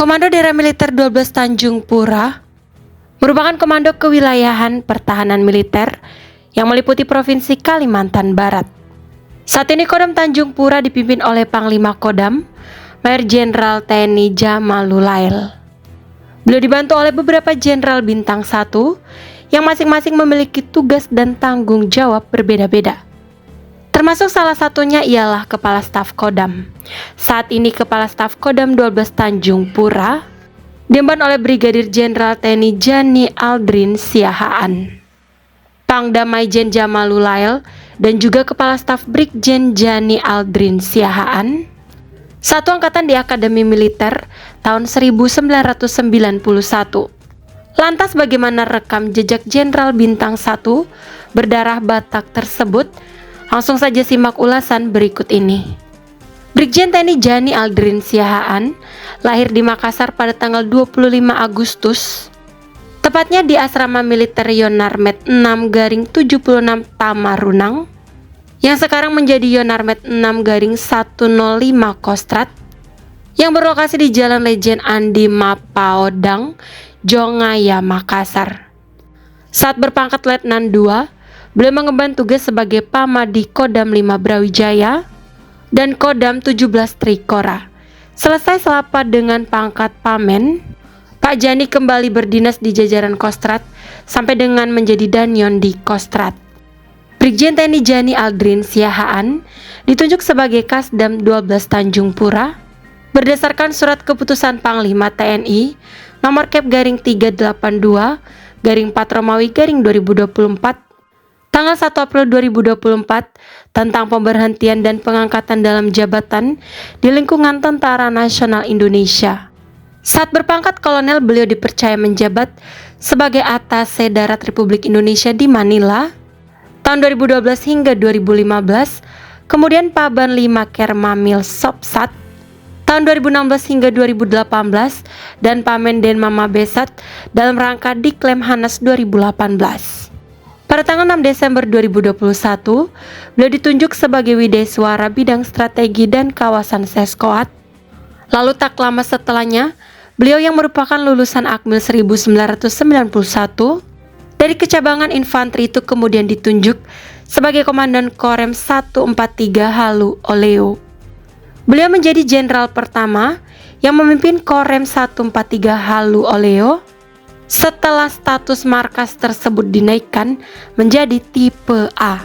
Komando Daerah Militer 12 Tanjung Pura merupakan komando kewilayahan pertahanan militer yang meliputi Provinsi Kalimantan Barat. Saat ini Kodam Tanjung Pura dipimpin oleh Panglima Kodam, Mayor Jenderal TNI Jamalulail. Beliau dibantu oleh beberapa jenderal bintang 1 yang masing-masing memiliki tugas dan tanggung jawab berbeda-beda. Termasuk salah satunya ialah Kepala Staf Kodam. Saat ini Kepala Staf Kodam 12 Tanjung Pura diemban oleh Brigadir Jenderal TNI Jani Aldrin Siahaan, Pangdam Maijen Jamalulail, dan juga Kepala Staf Brigjen Jani Aldrin Siahaan, satu angkatan di Akademi Militer tahun 1991. Lantas bagaimana rekam jejak Jenderal Bintang 1 berdarah Batak tersebut? Langsung saja simak ulasan berikut ini. Brigjen TNI Jani Aldrin Siahaan lahir di Makassar pada tanggal 25 Agustus, tepatnya di Asrama Militer Yonarmet 6-76 Tamarunang, yang sekarang menjadi Yonarmet 6-105 Kostrad, yang berlokasi di Jalan Lejen Andi Mapaodang, Jongaya, Makassar. Saat berpangkat Letnan 2, beliau mengemban tugas sebagai Pamadi Kodam 5 Brawijaya dan Kodam 17 Trikora. Selesai selapa dengan pangkat Pamen, Pak Jani kembali berdinas di jajaran Kostrad sampai dengan menjadi Danyon di Kostrad. Brigjen TNI Jani Aldrin Siahaan ditunjuk sebagai Kasdam 12 Tanjung Pura berdasarkan surat keputusan Panglima TNI nomor Kep/382/4 Romawi/2024 tanggal 1 April 2024 tentang pemberhentian dan pengangkatan dalam jabatan di lingkungan Tentara Nasional Indonesia. Saat berpangkat kolonel, beliau dipercaya menjabat sebagai Atase Darat Republik Indonesia di Manila tahun 2012 hingga 2015, kemudian Paban 5 Kermamil Sopsat tahun 2016 hingga 2018, dan Pamen Denma Mabesat dalam rangka Diklemhanas 2018. Pada tanggal 6 Desember 2021, beliau ditunjuk sebagai Widesuara Bidang Strategi dan Kawasan Seskoat. Lalu tak lama setelahnya, beliau yang merupakan lulusan Akmil 1991 dari kecabangan infanteri itu kemudian ditunjuk sebagai Komandan Korem 143 Halu Oleo. Beliau menjadi jenderal pertama yang memimpin Korem 143 Halu Oleo setelah status markas tersebut dinaikkan menjadi tipe A.